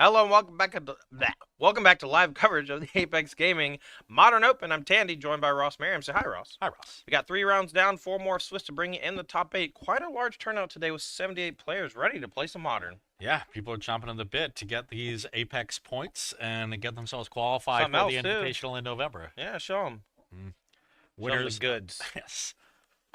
Hello and welcome back to live coverage of the Apex Gaming Modern Open. I'm Tandy, joined by Ross Merriam. Say hi, Ross. Hi, Ross. We got 3 rounds down, 4 more Swiss to bring you in the top 8. Quite a large turnout today with 78 players ready to play some Modern. Yeah, people are chomping on the bit to get these Apex points and get themselves qualified Something for the else too. Invitational in November. Yeah, show them. Mm. Show them the Winners, goods. yes.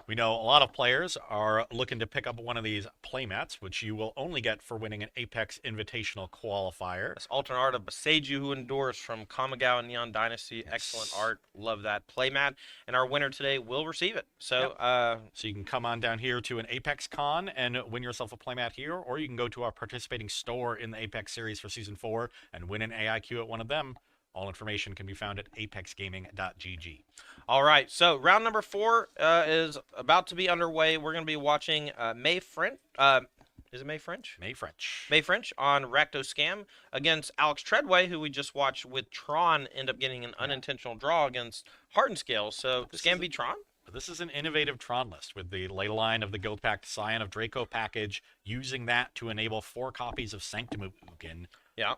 We know a lot of players are looking to pick up one of these playmats, which you will only get for winning an Apex Invitational qualifier. This alternate art of Beseiju Who Endures from Kamigawa Neon Dynasty. Yes. Excellent art. Love that playmat. And our winner today will receive it. So, So you can come on down here to an Apex Con and win yourself a playmat here, or you can go to our participating store in the Apex series for Season 4 and win an AIQ at one of them. All information can be found at apexgaming.gg. All right, so round number 4 is about to be underway. We're going to be watching May French. Is it May French? May French. May French on Rakdos Scam against Alex Treadway, who we just watched with Tron end up getting an unintentional draw against Hardened Scale. So Scam beat Tron? This is an innovative Tron list with the ley line of the Guild Pact Scion of Draco package, using that to enable 4 copies of Sanctum of Ugin. Yeah,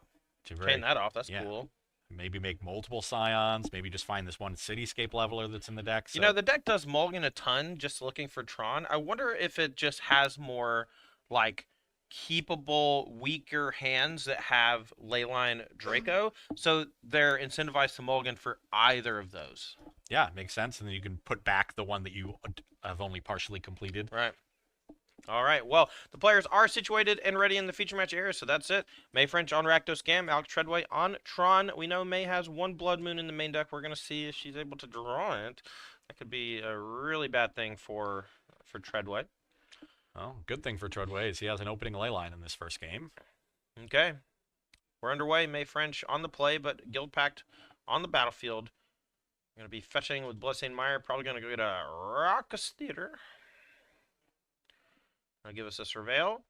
paying that off. That's cool. Maybe make multiple Scions, maybe just find this one Cityscape leveler that's in the deck. So. You know, the deck does mulligan a ton just looking for Tron. I wonder if it just has more, like, keepable, weaker hands that have Leyline Draco, so they're incentivized to mulligan for either of those. Yeah, it makes sense, and then you can put back the one that you have only partially completed. Right. All right, well, the players are situated and ready in the feature match area, so that's it. May French on Rakdos Scam, Alex Treadway on Tron. We know May has one Blood Moon in the main deck. We're going to see if she's able to draw it. That could be a really bad thing for Treadway. Well, good thing for Treadway is he has an opening ley line in this first game. Okay. We're underway. May French on the play, but Guild Pact on the battlefield. We're going to be fetching with Bloodstained Mire. Probably going to go get a Raucous Theater. Give us a Surveil.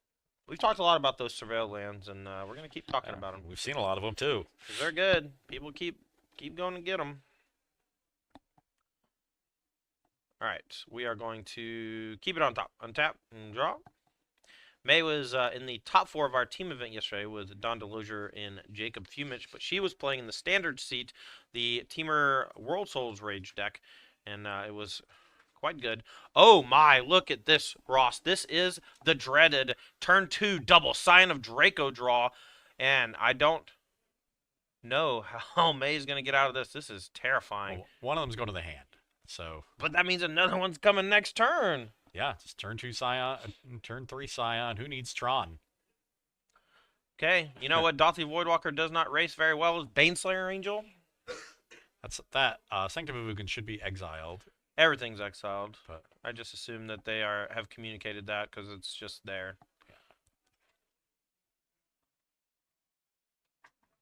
We've talked a lot about those Surveil lands, and we're going to keep talking about them. We've seen a lot of them, too. They're good. People keep going to get them. All right. We are going to keep it on top. Untap and draw. May was in the top 4 of our team event yesterday with Don Delosier and Jacob Fumich, but she was playing in the standard seat, the Teamer World Souls Rage deck, and it was quite good. Oh my, look at this, Ross. This is the dreaded turn 2 double Scion of Draco draw, and I don't know how May's going to get out of this. This is terrifying. Well, one of them's going to the hand, so. But that means another one's coming next turn. Yeah, it's turn 2 Scion, turn 3 Scion. Who needs Tron? Okay, you know what Dothy Voidwalker does not race very well is Baneslayer Angel. That's that. Sanctum of Ugin should be exiled. Everything's exiled, but I just assume that they have communicated that because it's just there.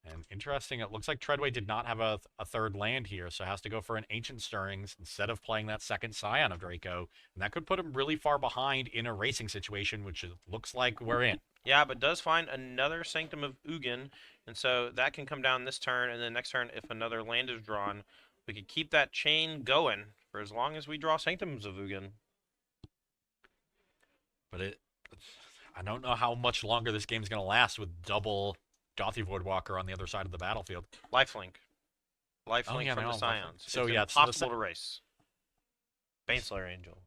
And interesting, it looks like Treadway did not have a third land here, so has to go for an Ancient Stirrings instead of playing that second Scion of Draco. And that could put him really far behind in a racing situation, which looks like we're in. Yeah, but does find another Sanctum of Ugin, and so that can come down this turn, and then next turn, if another land is drawn, we could keep that chain going for as long as we draw Sanctums of Ugin. But I don't know how much longer this game's going to last with double Dothy Voidwalker on the other side of the battlefield. Lifelink. Lifelink from the Scions. So it's yeah, impossible to race. Baneslayer Angel.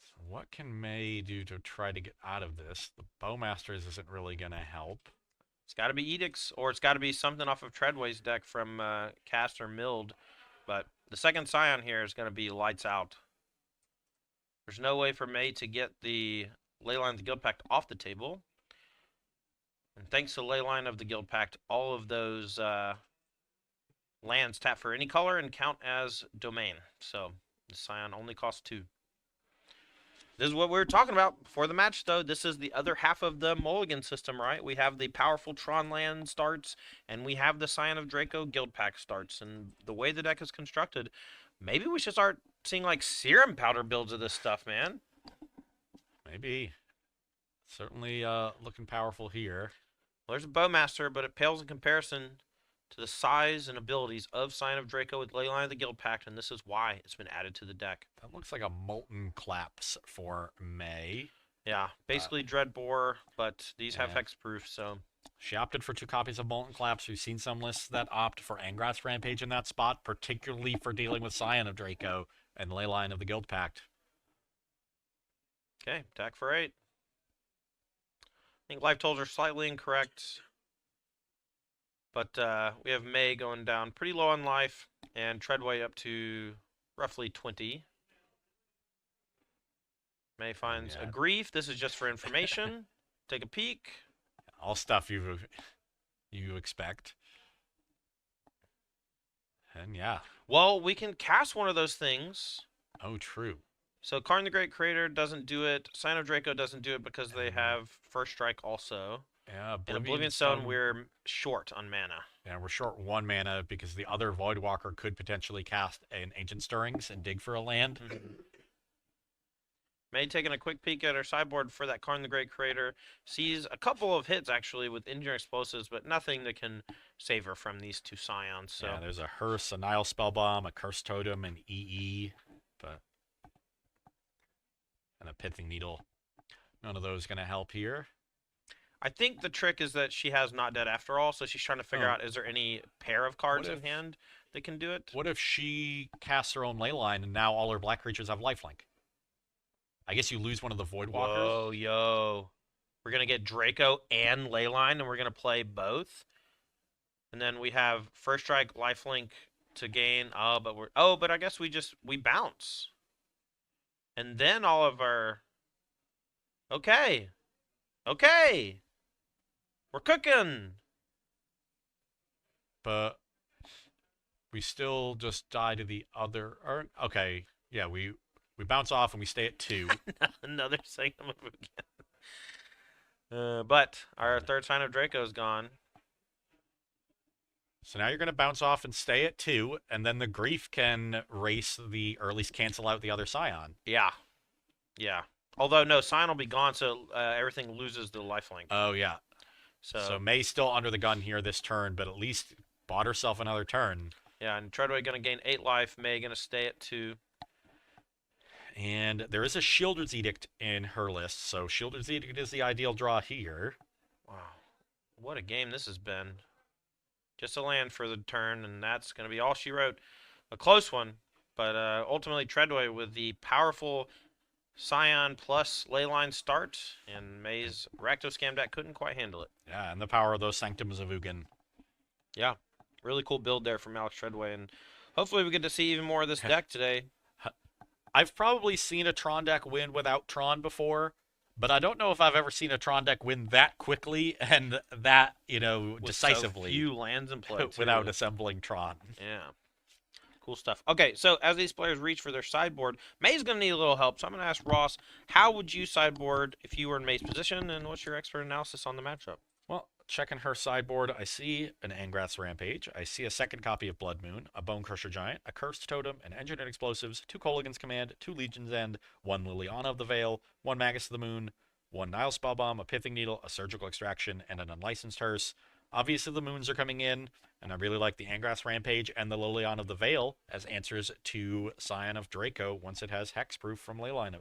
So what can May do to try to get out of this? The Bowmasters isn't really going to help. It's got to be Edicts, or it's got to be something off of Treadway's deck from Cast or Milled. But the second Scion here is going to be lights out. There's no way for May to get the Leyline of the Guild Pact off the table. And thanks to Leyline of the Guild Pact, all of those lands tap for any color and count as domain. So the Scion only costs 2. This is what we were talking about before the match, though. This is the other half of the mulligan system, right? We have the powerful Tron land starts, and we have the Scion of Draco Guild Pact starts. And the way the deck is constructed, maybe we should start seeing, like, serum powder builds of this stuff, man. Maybe. Certainly looking powerful here. Well, there's a Bowmaster, but it pales in comparison to the size and abilities of Scion of Draco with Leyline of the Guild Pact, and this is why it's been added to the deck. That looks like a Molten Collapse for May. Yeah, basically Dread Boar, but these have Yeah. hexproof, so She opted for 2 copies of Molten Collapse. We've seen some lists that opt for Angrath's Rampage in that spot, particularly for dealing with Scion of Draco and Leyline of the Guild Pact. okay, attack for 8. I think life totals are slightly incorrect, but we have May going down pretty low on life, and Treadway up to roughly 20. May finds a grief. This is just for information. Take a peek. All stuff you expect. And yeah. Well, we can cast one of those things. Oh, true. So Karn the Great Creator doesn't do it. Sign of Draco doesn't do it because they have First Strike also. Yeah, And Oblivion Stone, we're short on mana. Yeah, we're short 1 mana because the other Voidwalker could potentially cast an Ancient Stirrings and dig for a land. May taking a quick peek at her sideboard for that Karn the Great Creator. Sees a couple of hits, actually, with Engineer Explosives, but nothing that can save her from these 2 Scions. So. Yeah, there's a Hearse, a Nile Spellbomb, a Curse Totem, an EE, and a Pithing Needle. None of those going to help here. I think the trick is that she has Not Dead after all, so she's trying to figure out, is there any pair of cards in hand that can do it? What if she casts her own Leyline and now all her black creatures have lifelink? I guess you lose one of the Voidwalkers. Whoa, yo. We're going to get Draco and Leyline, and we're going to play both. And then we have First Strike, Lifelink to gain. But I guess we bounce. And then all of our... Okay. We're cooking. But we still just die to the other... Okay, yeah, we bounce off and we stay at 2. Another Sanctum of Ugin. But our third Sign of Draco is gone. So now you're going to bounce off and stay at 2, and then the Grief can race or at least cancel out the other Scion. Yeah. Although, no, Scion will be gone, so everything loses the lifelink. Oh, yeah. So May's still under the gun here this turn, but at least bought herself another turn. Yeah, and Treadway going to gain 8 life. May going to stay at 2. And there is a Shielder's Edict in her list, so Shielder's Edict is the ideal draw here. Wow. What a game this has been. Just a land for the turn, and that's going to be all she wrote. A close one, but ultimately Treadway with the powerful Scion plus Leyline start, and May's Rakdos Scam deck couldn't quite handle it. Yeah, and the power of those Sanctums of Ugin. Yeah, really cool build there from Alex Treadway, and hopefully we get to see even more of this deck today. I've probably seen a Tron deck win without Tron before, but I don't know if I've ever seen a Tron deck win that quickly and that, with So decisively. few lands in play without assembling Tron. Yeah. Cool stuff. Okay, so as these players reach for their sideboard, May's going to need a little help. So I'm going to ask Ross, how would you sideboard if you were in May's position, and what's your expert analysis on the matchup? Well, checking her sideboard, I see an Angrath's Rampage. I see a second copy of Blood Moon, a Bone Crusher Giant, a Cursed Totem, an Engineered Explosives, 2 Kolaghan's Command, 2 Legion's End, 1 Liliana of the Veil, 1 Magus of the Moon, 1 Nile Spellbomb, a Pithing Needle, a Surgical Extraction, and an Unlicensed Hearse. Obviously, the moons are coming in, and I really like the Angrath's Rampage and the Liliana of the Veil as answers to Scion of Draco once it has Hexproof from Leyline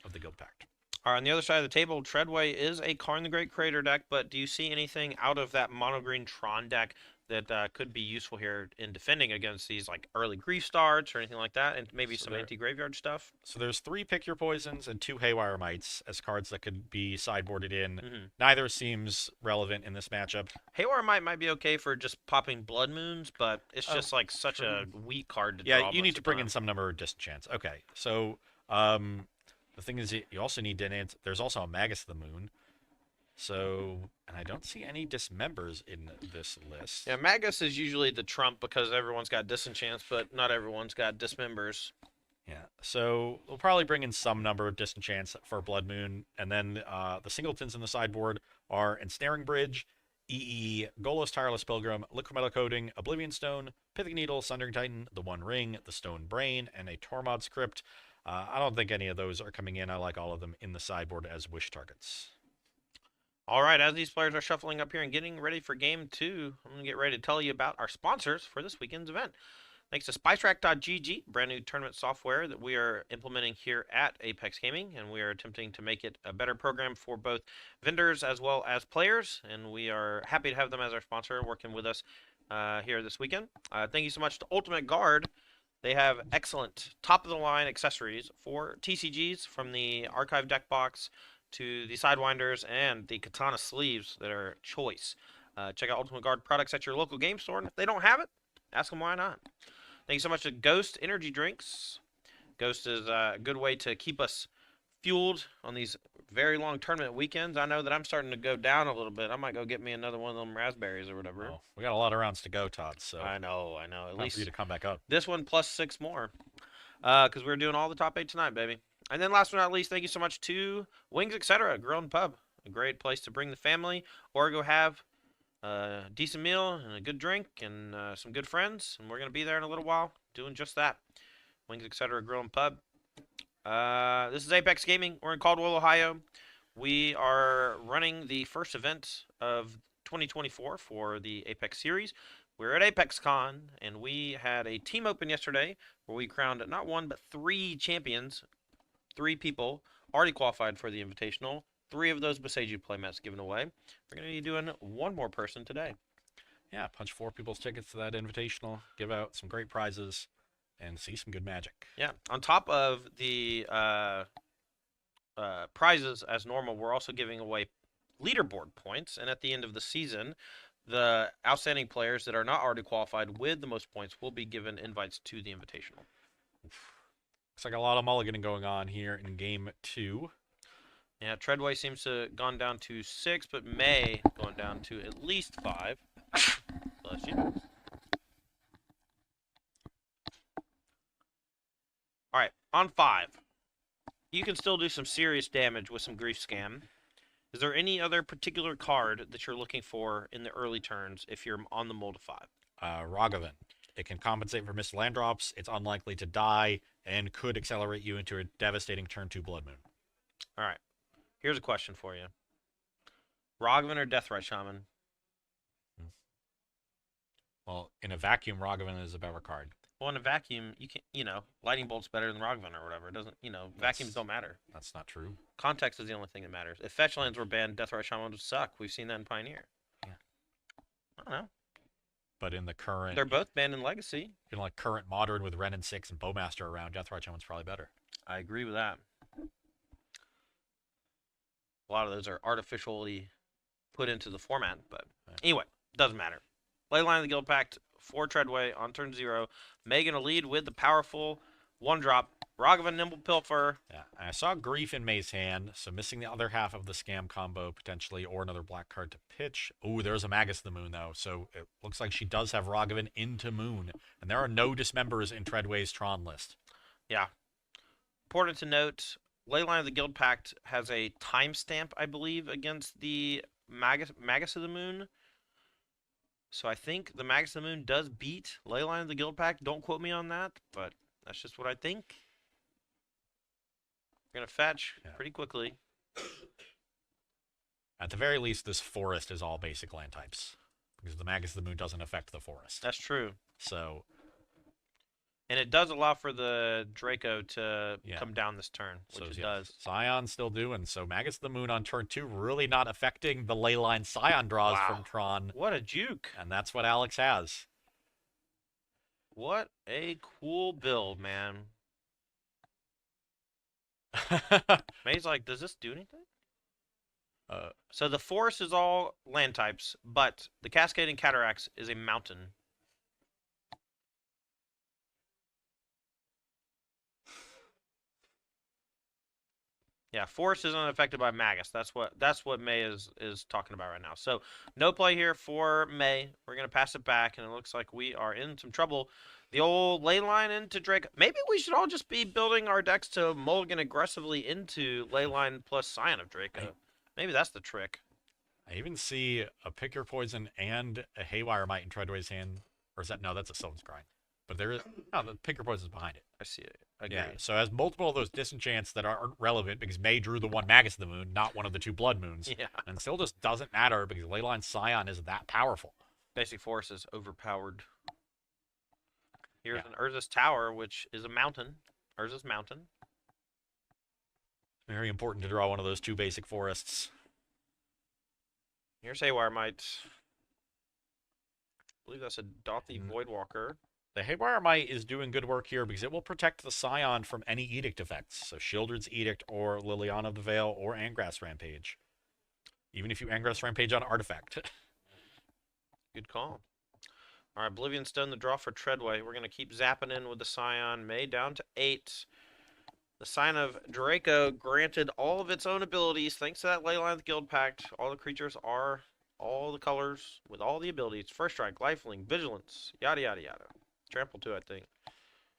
of the Guild Pact. All right, on the other side of the table, Treadway is a Karn the Great Creator deck, but do you see anything out of that mono-green Tron deck that could be useful here in defending against these like early Grief starts or anything like that, and maybe some anti-graveyard stuff? So there's 3 Pick Your Poisons and 2 Haywire Mites as cards that could be sideboarded in. Mm-hmm. Neither seems relevant in this matchup. Haywire might be okay for just popping Blood Moons, but it's just like such a weak card to draw. Yeah, you need to bring in some number of disenchants. Okay, so the thing is, you also need to answer. There's also a Magus of the Moon. So, and I don't see any dismembers in this list. Yeah, Magus is usually the trump because everyone's got disenchants, but not everyone's got dismembers. Yeah, so we'll probably bring in some number of disenchants for Blood Moon, and then the singletons in the sideboard are Ensnaring Bridge, EE, Golos Tireless Pilgrim, Liquid Metal Coating, Oblivion Stone, Pithing Needle, Sundering Titan, the One Ring, the Stone Brain, and a Tormod Script. I don't think any of those are coming in. I like all of them in the sideboard as wish targets. All right, as these players are shuffling up here and getting ready for game 2, I'm going to get ready to tell you about our sponsors for this weekend's event. Thanks to SpiceRack.gg, brand new tournament software that we are implementing here at Apex Gaming, and we are attempting to make it a better program for both vendors as well as players, and we are happy to have them as our sponsor working with us here this weekend. Thank you so much to Ultimate Guard. They have excellent top-of-the-line accessories for TCGs, from the Archive deck box to the Sidewinders and the Katana sleeves that are choice. Check out Ultimate Guard products at your local game store, and if they don't have it, ask them why not. Thank you so much to Ghost Energy Drinks. Ghost is a good way to keep us fueled on these very long tournament weekends. I know that I'm starting to go down a little bit. I might go get me another one of them raspberries or whatever. Oh, we got a lot of rounds to go, Todd. So I know. At least for you to come back up. This one plus 6 more, because we're doing all the top 8 tonight, baby. And then last but not least, thank you so much to Wings Etc. Grill and Pub, a great place to bring the family or go have a decent meal and a good drink and some good friends. And we're going to be there in a little while doing just that. Wings Etc. Grill and Pub. This is Apex Gaming. We're in Caldwell, Ohio. We are running the first event of 2024 for the Apex series. We're at ApexCon, and we had a team open yesterday where we crowned not 1 but 3 champions. 3 people already qualified for the Invitational. 3 of those Boseiju playmats given away. We're going to be doing 1 more person today. Yeah, punch 4 people's tickets to that Invitational, give out some great prizes, and see some good magic. Yeah, on top of the prizes as normal, we're also giving away leaderboard points, and at the end of the season, the outstanding players that are not already qualified with the most points will be given invites to the Invitational. Looks like a lot of mulliganing going on here in Game 2. Yeah, Treadway seems to have gone down to 6, but May going down to at least 5. Bless you. All right, on 5. You can still do some serious damage with some Grief Scam. Is there any other particular card that you're looking for in the early turns if you're on the mold of 5? Ragavan. It can compensate for missed land drops. It's unlikely to die and could accelerate you into a devastating turn 2 Blood Moon. All right. Here's a question for you. Ragavan or Deathrite Shaman? Well, in a vacuum, Ragavan is a better card. Well, in a vacuum, you can, Lightning Bolt's better than Ragavan or whatever. It doesn't, vacuums don't matter. That's not true. Context is the only thing that matters. If fetch lands were banned, Deathrite Shaman would suck. We've seen that in Pioneer. Yeah. I don't know. But in the current... They're both banned in Legacy. In like current Modern with Ren and 6 and Bowmaster around, Deathrite Shaman's probably better. I agree with that. A lot of those are artificially put into the format, but anyway, doesn't matter. Leyline of the Guild Pact for Treadway on turn 0. May gonna lead with the powerful 1-drop Ragavan Nimble Pilfer. Yeah, I saw Grief in May's hand, so missing the other half of the scam combo potentially, or another black card to pitch. Oh, there's a Magus of the Moon though, so it looks like she does have Ragavan into Moon, and there are no dismembers in Treadway's Tron list. Yeah. Important to note, Leyline of the Guild Pact has a timestamp, I believe, against the Magus of the Moon. So I think the Magus of the Moon does beat Leyline of the Guild Pact. Don't quote me on that, but that's just what I think. We're going to fetch pretty quickly. At the very least, this forest is all basic land types, because the Magus of the Moon doesn't affect the forest. That's true. So... And it does allow for the Draco to come down this turn, which it does. Scion's still doing, so Magus of the Moon on turn 2 really not affecting the Leyline Scion draws from Tron. What a juke. And that's what Alex has. What a cool build, man. May's like, does this do anything? So the forest is all land types, but the Cascading Cataracts is a mountain. Yeah, forest is unaffected by Magus. That's what May is talking about right now. So no play here for May. We're gonna pass it back, and it looks like we are in some trouble. The old Leyline into Drake. Maybe we should all just be building our decks to mulligan aggressively into Leyline plus Scion of Draco. Maybe that's the trick. I even see a Pick Your Poison and a Haywire Might in Treadway's hand. Or is that... No, that's a Sylvan's Grind. But there is... No, the Pick Your Poison is behind it. I see it. I agree. Yeah, so as multiple of those disenchants that aren't relevant because May drew the one Magus of the Moon, not one of the 2 Blood Moons. Yeah. And still just doesn't matter because Leyline Scion is that powerful. Basic Force is overpowered. Here's Yeah. an Urza's Tower, which is a mountain. Urza's Mountain. Very important to draw one of those 2 basic forests. Here's Haywire Mite. I believe that's a Dothy Voidwalker. The Haywire Mite is doing good work here because it will protect the Scion from any Edict effects. So Shieldred's Edict or Liliana of the Veil or Angrass Rampage. Even if you Angrass Rampage on Artifact. Good call. All right, Oblivion Stone, the draw for Treadway. We're going to keep zapping in with the Scion. May down to 8. The Sign of Draco granted all of its own abilities thanks to that Leyline of the Guild Pact. All the creatures are all the colors with all the abilities. First Strike, Lifelink, Vigilance, yada, yada, yada. Trample 2, I think.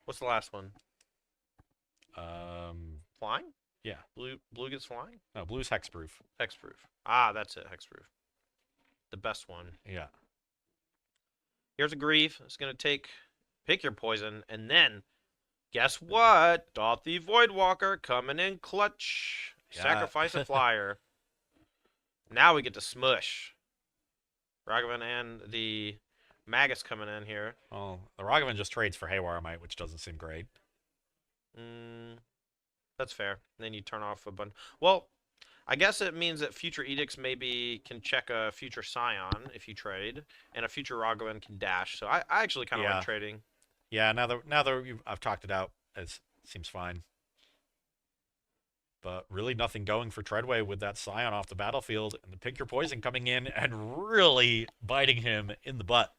What's the last one? Flying? Yeah. Blue gets flying? No, blue's Hexproof. Hexproof. Ah, that's it, Hexproof. The best one. Yeah. Here's a Grief. It's going to pick your poison, and then, guess what? Dothy Voidwalker coming in clutch. Yeah. Sacrifice a flyer. Now we get to smush. Ragavan and the Magus coming in here. Well, the Ragavan just trades for Haywire Mite, which doesn't seem great. That's fair. And then you turn off a bunch. Well, I guess it means that future Edicts maybe can check a future Scion if you trade, and a future Ragavan can dash. So I actually kind of like trading. Yeah, now that I've talked it out, it seems fine. But really nothing going for Treadway with that Scion off the battlefield, and the Pick Your Poison coming in and really biting him in the butt.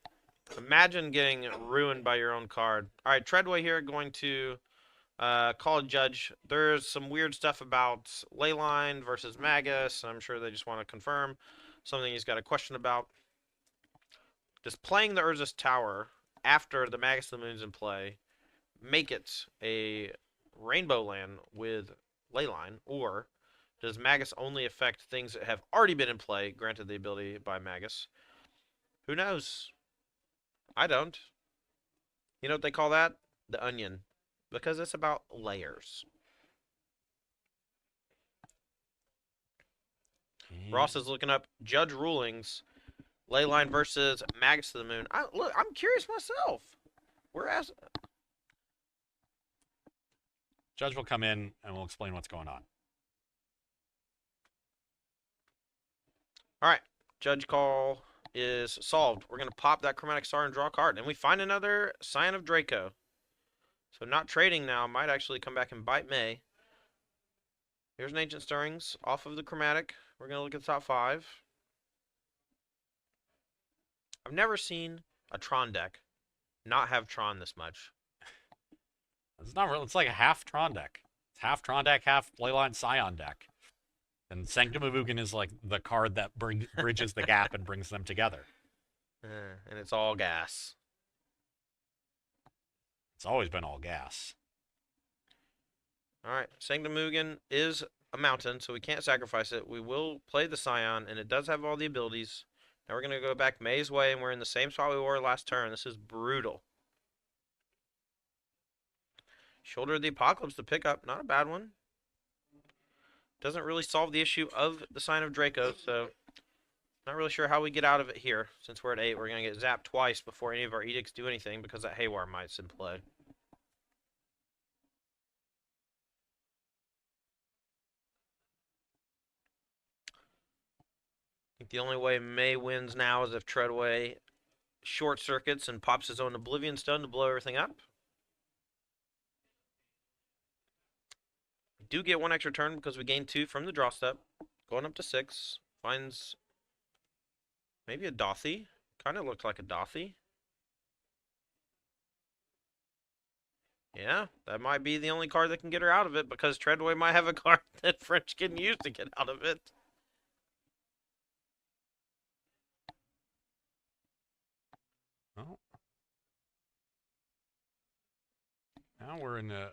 Imagine getting ruined by your own card. All right, Treadway here going to call a judge. There's some weird stuff about Leyline versus Magus. I'm sure they just want to confirm something he's got a question about. Does playing the Urza's Tower after the Magus of the Moon's in play make it a rainbow land with Leyline, or does Magus only affect things that have already been in play, granted the ability by Magus? Who knows? I don't. You know what they call that? The onion. Because it's about layers. Ross is looking up judge rulings. Leyline versus Magus of the Moon. Look, I'm curious myself. Judge will come in and we'll explain what's going on. All right. Judge call is solved. We're going to pop that Chromatic Star and draw a card. And we find another Sign of Draco. So not trading now might actually come back and bite May. Here's an Ancient Stirrings off of the Chromatic. We're going to look at the top 5. I've never seen a Tron deck not have Tron this much. It's not real. It's like a half Tron deck. It's half Tron deck, half Leyline Scion deck. And Sanctum of Ugin is like the card that bridges the gap and brings them together. And it's all gas. It's always been all gas. All right, Sanctum Ugin is a mountain, so we can't sacrifice it. We will play the Scion, and it does have all the abilities. Now we're going to go back May's way, and we're in the same spot we were last turn. This is brutal. Shoulder of the Apocalypse to pick up. Not a bad one. Doesn't really solve the issue of the Sign of Draco, so not really sure how we get out of it here. Since we're at 8, we're going to get zapped twice before any of our edicts do anything because that Haywire Mite's in play. I think the only way May wins now is if Treadway short circuits and pops his own Oblivion Stone to blow everything up. We do get 1 extra turn because we gain 2 from the draw step. Going up to 6. Finds maybe a Dothy. Kind of looked like a Dothy. Yeah, that might be the only card that can get her out of it because Treadway might have a card that French can use to get out of it. Well, now we're in a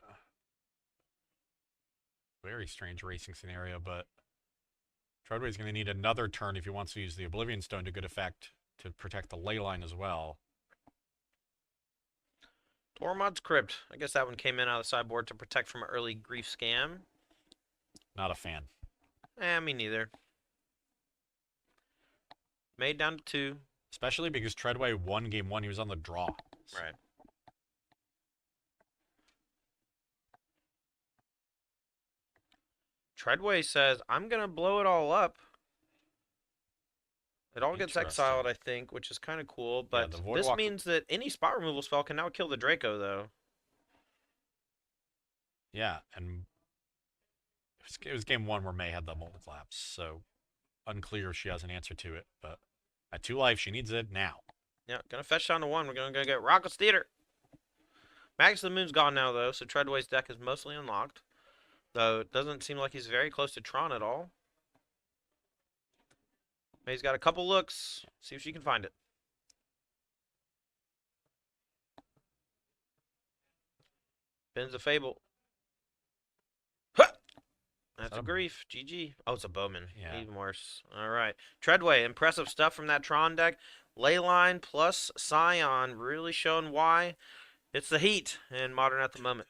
very strange racing scenario, but Treadway's going to need another turn if he wants to use the Oblivion Stone to good effect to protect the Leyline as well. Tormod's Crypt. I guess that one came in out of the sideboard to protect from an early Grief scam. Not a fan. Me neither. Made down to 2. Especially because Treadway won game 1. He was on the draw. Right. Treadway says, I'm going to blow it all up. It all gets exiled, I think, which is kind of cool. But the this Voidwalk. means that any spot removal spell can now kill the Draco, though. Yeah, and it was game 1 where May had the mold collapse, so unclear if she has an answer to it. But at 2 life, she needs it now. Yeah, gonna fetch down to 1. We're gonna go get Rakdos Theater. Max of the Moon's gone now, though, so Treadway's deck is mostly unlocked. Though it doesn't seem like he's very close to Tron at all. May's got a couple looks. See if she can find it. Ben's a Fable. Huh! That's a grief. GG. Oh, it's a Bowman. Yeah. Even worse. All right. Treadway, impressive stuff from that Tron deck. Leyline plus Scion really showing why it's the heat in Modern at the moment.